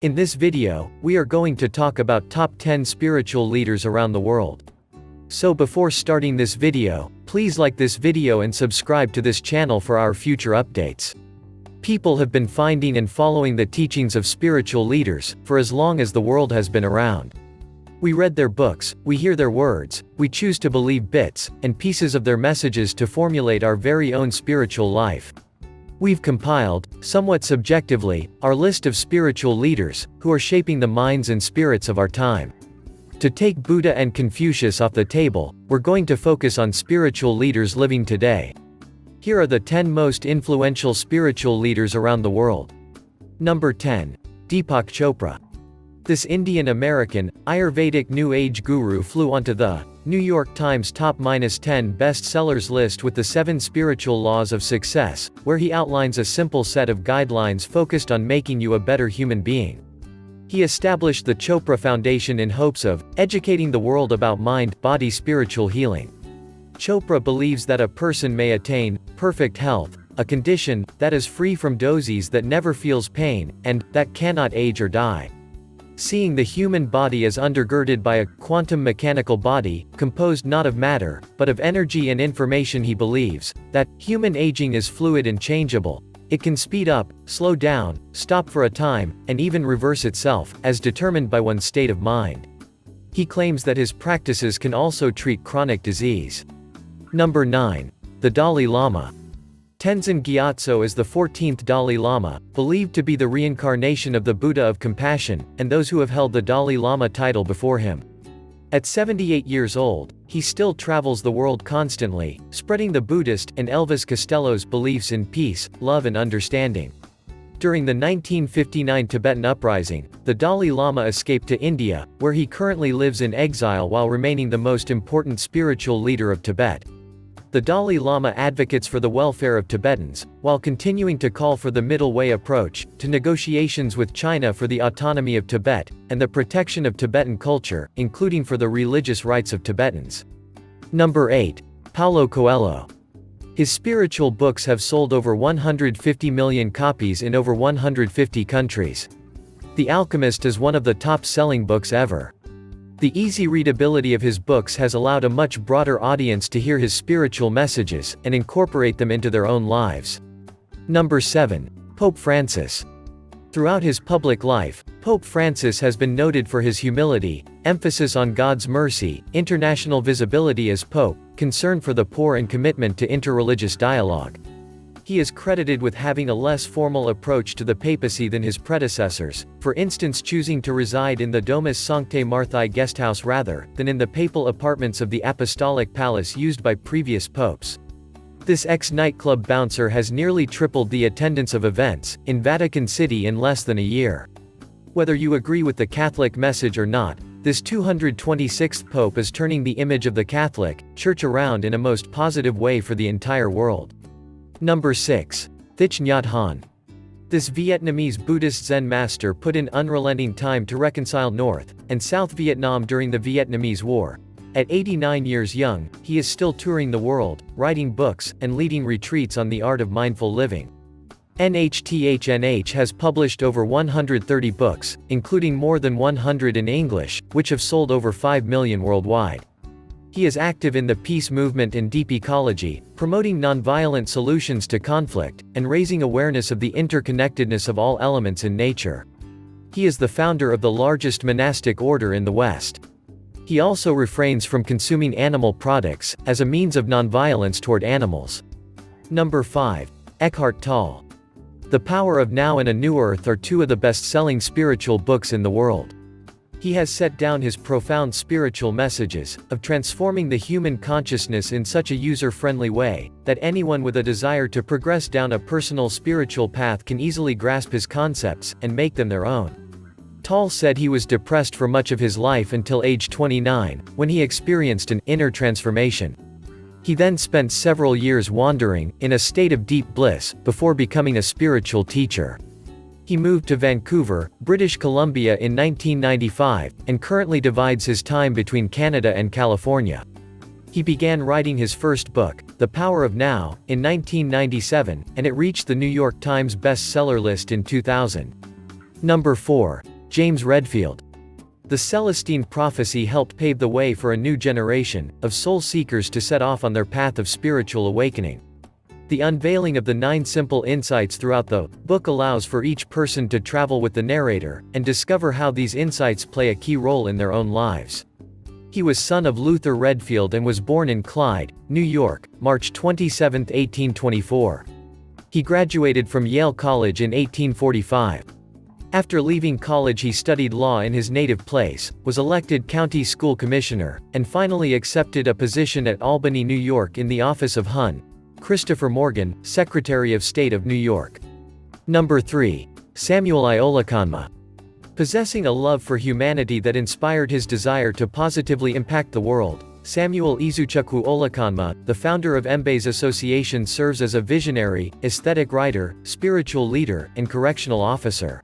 In this video, we are going to talk about top 10 spiritual leaders around the world. So before starting this video, please like this video and subscribe to this channel for our future updates. People have been finding and following the teachings of spiritual leaders for as long as the world has been around. We read their books, we hear their words, we choose to believe bits and pieces of their messages to formulate our very own spiritual life. We've compiled, somewhat subjectively, our list of spiritual leaders who are shaping the minds and spirits of our time. To take Buddha and Confucius off the table, we're going to focus on spiritual leaders living today. Here are the 10 most influential spiritual leaders around the world. Number 10. Deepak Chopra. This Indian-American, Ayurvedic New Age guru flew onto the New York Times Top -10 bestsellers list with the 7 Spiritual Laws of Success, where he outlines a simple set of guidelines focused on making you a better human being. He established the Chopra Foundation in hopes of educating the world about mind-body spiritual healing. Chopra believes that a person may attain perfect health, a condition that is free from disease, that never feels pain, and that cannot age or die. Seeing the human body as undergirded by a quantum mechanical body, composed not of matter, but of energy and information, he believes that human aging is fluid and changeable. It can speed up, slow down, stop for a time, and even reverse itself, as determined by one's state of mind. He claims that his practices can also treat chronic disease. Number 9. The Dalai Lama. Tenzin Gyatso is the 14th Dalai Lama, believed to be the reincarnation of the Buddha of compassion, and those who have held the Dalai Lama title before him. At 78 years old, he still travels the world constantly, spreading the Buddhist and Elvis Costello's beliefs in peace, love and understanding. During the 1959 Tibetan uprising, the Dalai Lama escaped to India, where he currently lives in exile while remaining the most important spiritual leader of Tibet. The Dalai Lama advocates for the welfare of Tibetans, while continuing to call for the middle way approach to negotiations with China for the autonomy of Tibet, and the protection of Tibetan culture, including for the religious rights of Tibetans. Number 8. Paulo Coelho. His spiritual books have sold over 150 million copies in over 150 countries. The Alchemist is one of the top-selling books ever. The easy readability of his books has allowed a much broader audience to hear his spiritual messages and incorporate them into their own lives. Number 7. Pope Francis. Throughout his public life, Pope Francis has been noted for his humility, emphasis on God's mercy, international visibility as Pope, concern for the poor and commitment to interreligious dialogue. He is credited with having a less formal approach to the papacy than his predecessors, for instance choosing to reside in the Domus Sanctae Marthae guesthouse rather than in the papal apartments of the Apostolic Palace used by previous popes. This ex-nightclub bouncer has nearly tripled the attendance of events in Vatican City in less than a year. Whether you agree with the Catholic message or not, this 226th pope is turning the image of the Catholic Church around in a most positive way for the entire world. Number 6. Thich NhatHan. This Vietnamese Buddhist Zen master put in unrelenting time to reconcile North and South Vietnam during the Vietnamese War. At 89 years young, he is still touring the world, writing books, and leading retreats on the art of mindful living. NhatHan has published over 130 books, including more than 100 in English, which have sold over 5 million worldwide. He is active in the peace movement and deep ecology, promoting nonviolent solutions to conflict, and raising awareness of the interconnectedness of all elements in nature. He is the founder of the largest monastic order in the West. He also refrains from consuming animal products, as a means of nonviolence toward animals. Number 5. Eckhart Tolle. The Power of Now and A New Earth are 2 of the best-selling spiritual books in the world. He has set down his profound spiritual messages, of transforming the human consciousness in such a user-friendly way, that anyone with a desire to progress down a personal spiritual path can easily grasp his concepts, and make them their own. Tolle said he was depressed for much of his life until age 29, when he experienced an inner transformation. He then spent several years wandering, in a state of deep bliss, before becoming a spiritual teacher. He moved to Vancouver, British Columbia in 1995, and currently divides his time between Canada and California. He began writing his first book, The Power of Now, in 1997, and it reached the New York Times bestseller list in 2000. Number 4. James Redfield. The Celestine prophecy helped pave the way for a new generation of soul seekers to set off on their path of spiritual awakening. The unveiling of the 9 simple insights throughout the book allows for each person to travel with the narrator and discover how these insights play a key role in their own lives. He was son of Luther Redfield and was born in Clyde, New York, March 27, 1824. He graduated from Yale College in 1845. After leaving college he studied law in his native place, was elected county school commissioner, and finally accepted a position at Albany, New York in the office of Hon. Christopher Morgan, Secretary of State of New York. Number 3. Samuel Olakanma. Possessing a love for humanity that inspired his desire to positively impact the world, Samuel Izuchukwu Olakanma, the founder of MBAISE Association, serves as a visionary, aesthetic writer, spiritual leader, and correctional officer.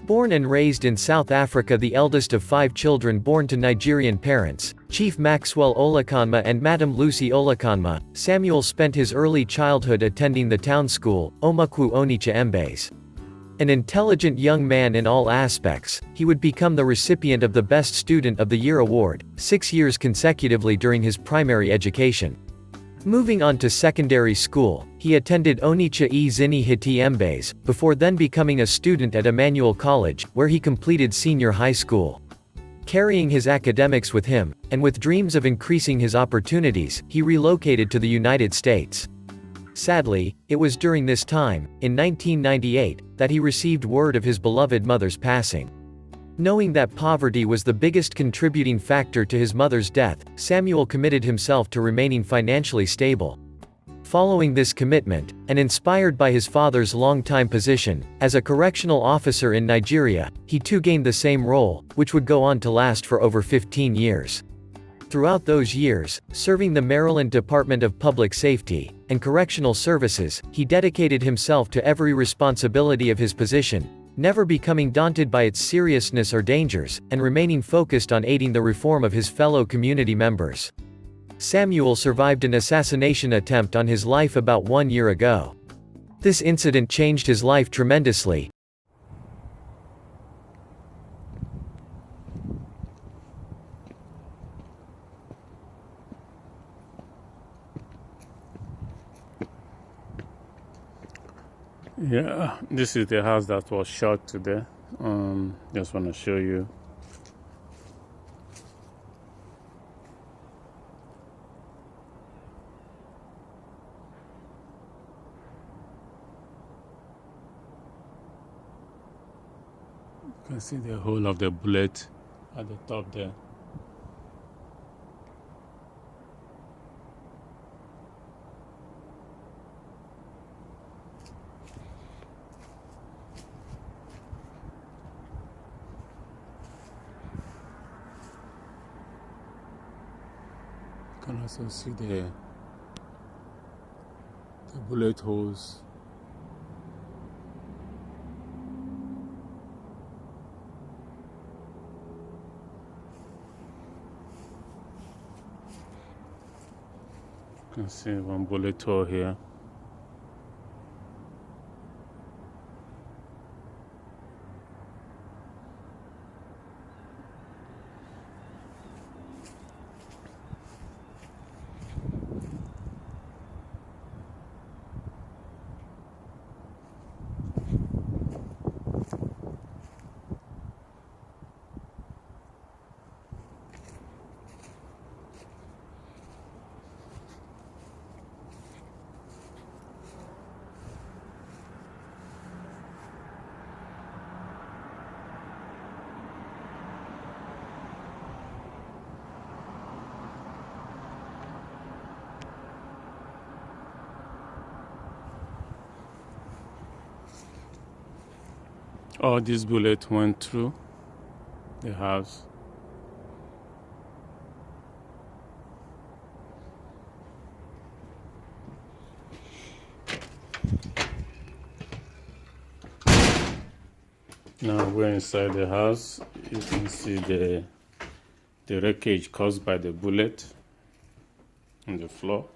Born and raised in South Africa, the eldest of 5 children born to Nigerian parents, Chief Maxwell Olakanma and Madam Lucy Olakanma, Samuel spent his early childhood attending the town school, Omakwu Onitsha MBAISE. An intelligent young man in all aspects, he would become the recipient of the Best Student of the Year award, 6 years consecutively during his primary education. Moving on to secondary school, he attended Onitsha Zini Hiti MBAISE, before then becoming a student at Emmanuel College, where he completed senior high school. Carrying his academics with him, and with dreams of increasing his opportunities, he relocated to the United States. Sadly, it was during this time, in 1998, that he received word of his beloved mother's passing. Knowing that poverty was the biggest contributing factor to his mother's death, Samuel committed himself to remaining financially stable. Following this commitment, and inspired by his father's long-time position as a correctional officer in Nigeria, he too gained the same role, which would go on to last for over 15 years. Throughout those years, serving the Maryland Department of Public Safety and Correctional Services, he dedicated himself to every responsibility of his position, never becoming daunted by its seriousness or dangers, and remaining focused on aiding the reform of his fellow community members. Samuel survived an assassination attempt on his life about 1 year ago. This incident changed his life tremendously. Yeah, this is the house that was shot today. Just want to show you. You can see the hole of the bullet at the top there. You can also see the bullet holes. You can see one bullet hole here. All these bullets went through the house. Now we're inside the house. You can see the wreckage caused by the bullet on the floor.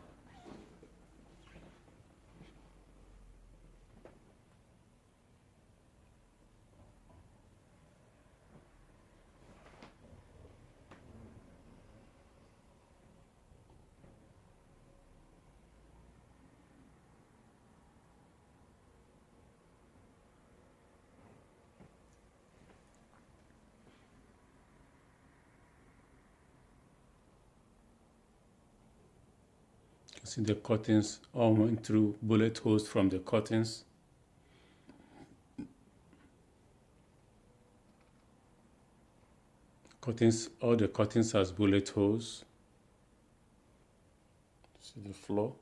See the curtains all went through bullet holes from the curtains. All the curtains has bullet holes. See the floor.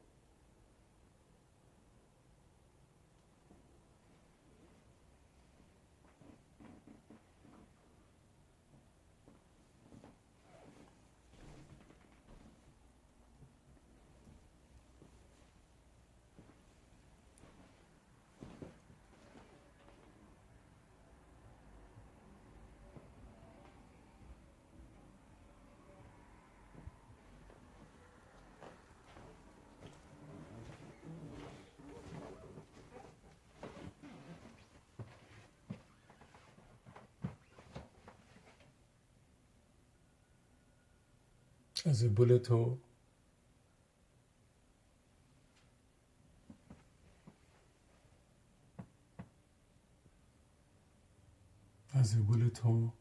As a bullet hole. As a bullet hole.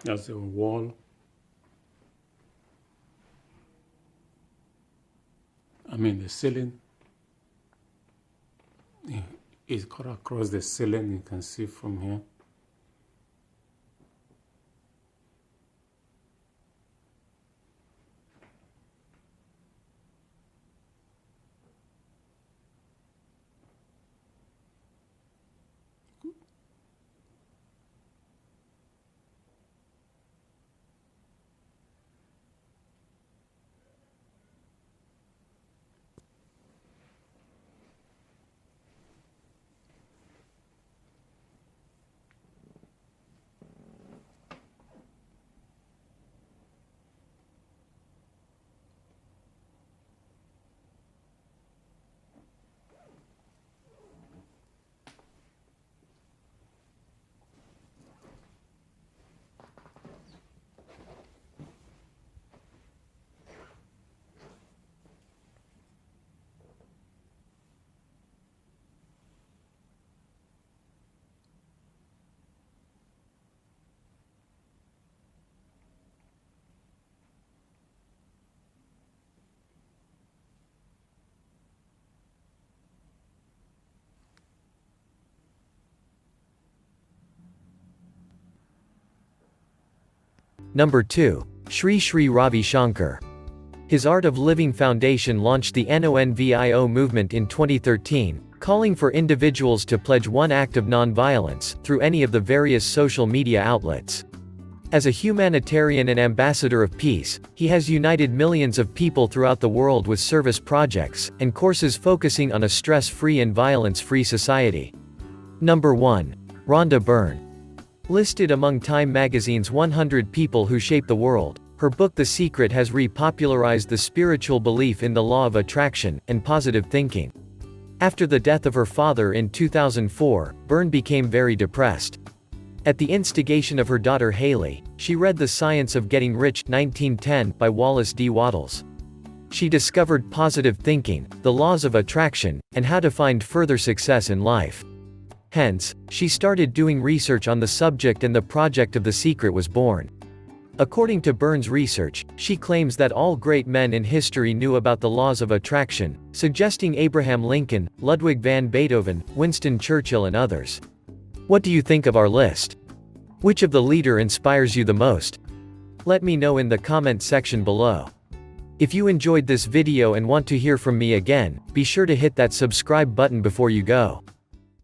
As a wall. The ceiling. It's cut across the ceiling, you can see from here. Number 2. Sri Sri Ravi Shankar. His Art of Living Foundation launched the NONVIO movement in 2013, calling for individuals to pledge one act of nonviolence through any of the various social media outlets. As a humanitarian and ambassador of peace, he has united millions of people throughout the world with service projects and courses focusing on a stress-free and violence-free society. Number 1. Rhonda Byrne. Listed among Time magazine's 100 people who shape the world, her book The Secret has repopularized the spiritual belief in the law of attraction and positive thinking. After the death of her father in 2004, Byrne became very depressed. At the instigation of her daughter Haley, she read The Science of Getting Rich 1910 by Wallace D. Wattles. She discovered positive thinking, the laws of attraction, and how to find further success in life. Hence, she started doing research on the subject and the project of The Secret was born. According to Byrne's research, she claims that all great men in history knew about the laws of attraction, suggesting Abraham Lincoln, Ludwig van Beethoven, Winston Churchill and others. What do you think of our list? Which of the leader inspires you the most? Let me know in the comment section below. If you enjoyed this video and want to hear from me again, be sure to hit that subscribe button before you go.